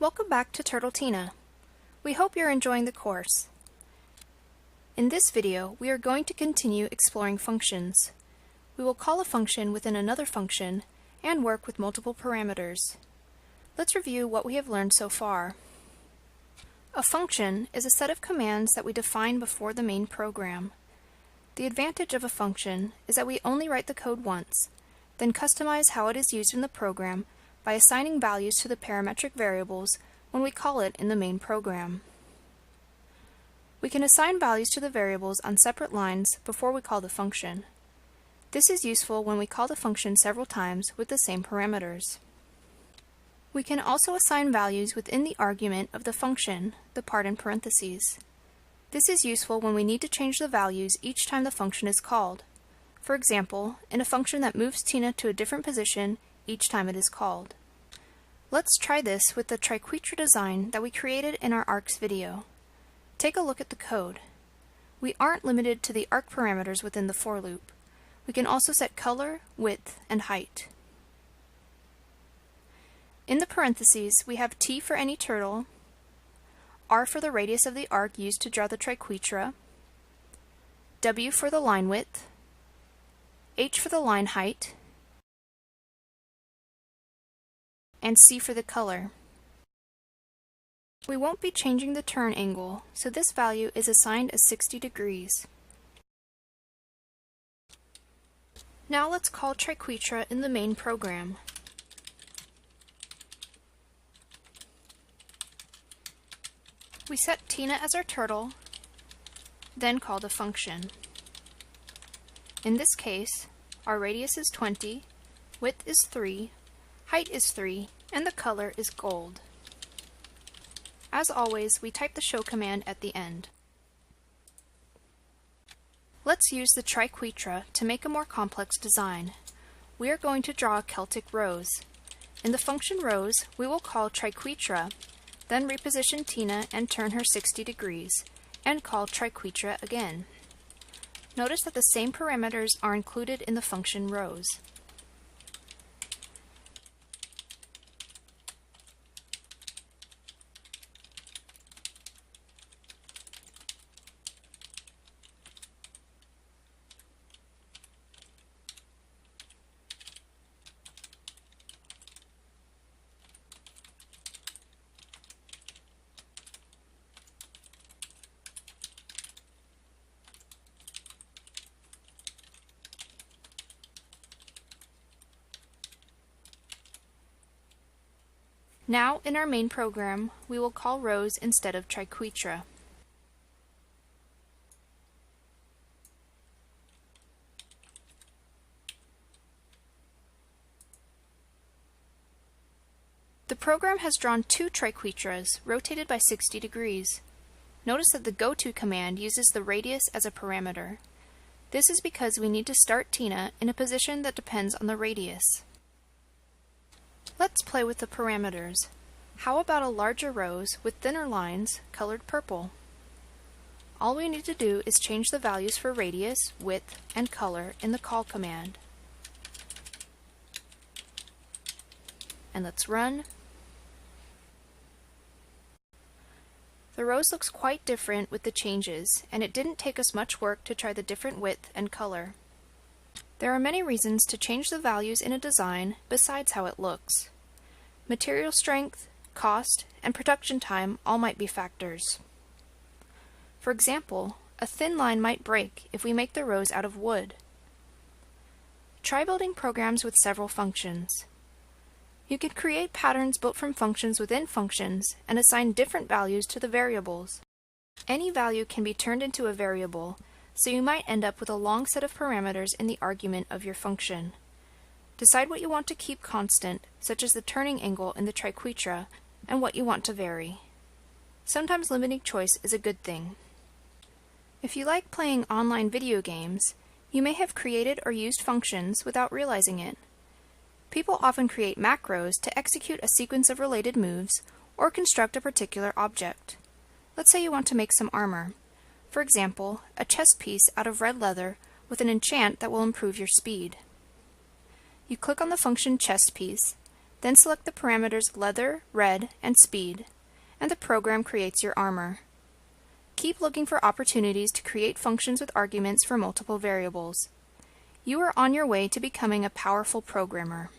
Welcome back to Turtle Tina. We hope you're enjoying the course. In this video, we are going to continue exploring functions. We will call a function within another function and work with multiple parameters. Let's review what we have learned so far. A function is a set of commands that we define before the main program. The advantage of a function is that we only write the code once, then customize how it is used in the program by assigning values to the parametric variables when we call it in the main program. We can assign values to the variables on separate lines before we call the function. This is useful when we call the function several times with the same parameters. We can also assign values within the argument of the function, the part in parentheses. This is useful when we need to change the values each time the function is called. For example, in a function that moves Tina to a different position each time it is called. Let's try this with the triquetra design that we created in our arcs video. Take a look at the code. We aren't limited to the arc parameters within the for loop. We can also set color, width, and height. In the parentheses, we have T for any turtle, R for the radius of the arc used to draw the triquetra, W for the line width, H for the line height, and C for the color. We won't be changing the turn angle, so this value is assigned as 60 degrees. Now let's call triquetra in the main program. We set Tina as our turtle, then call the function. In this case, our radius is 20, width is 3, height is 3, and the color is gold. As always, we type the show command at the end. Let's use the triquetra to make a more complex design. We are going to draw a Celtic Rose. In the function Rose, we will call triquetra, then reposition Tina and turn her 60 degrees, and call triquetra again. Notice that the same parameters are included in the function Rose. Now, in our main program, we will call Rose instead of triquetra. The program has drawn two triquetras, rotated by 60 degrees. Notice that the goTo command uses the radius as a parameter. This is because we need to start Tina in a position that depends on the radius. Let's play with the parameters. How about a larger rose with thinner lines colored purple? All we need to do is change the values for radius, width, and color in the call command. And let's run. The rose looks quite different with the changes, and it didn't take us much work to try the different width and color. There are many reasons to change the values in a design besides how it looks. Material strength, cost, and production time all might be factors. For example, a thin line might break if we make the rose out of wood. Try building programs with several functions. You can create patterns built from functions within functions and assign different values to the variables. Any value can be turned into a variable, so you might end up with a long set of parameters in the argument of your function. Decide what you want to keep constant, such as the turning angle in the triquetra, and what you want to vary. Sometimes limiting choice is a good thing. If you like playing online video games, you may have created or used functions without realizing it. People often create macros to execute a sequence of related moves or construct a particular object. Let's say you want to make some armor. For example, a chest piece out of red leather with an enchant that will improve your speed. You click on the function chest piece, Then select the parameters leather, red, and speed, and the program creates your armor. Keep looking for opportunities to create functions with arguments for multiple variables. You are on your way to becoming a powerful programmer.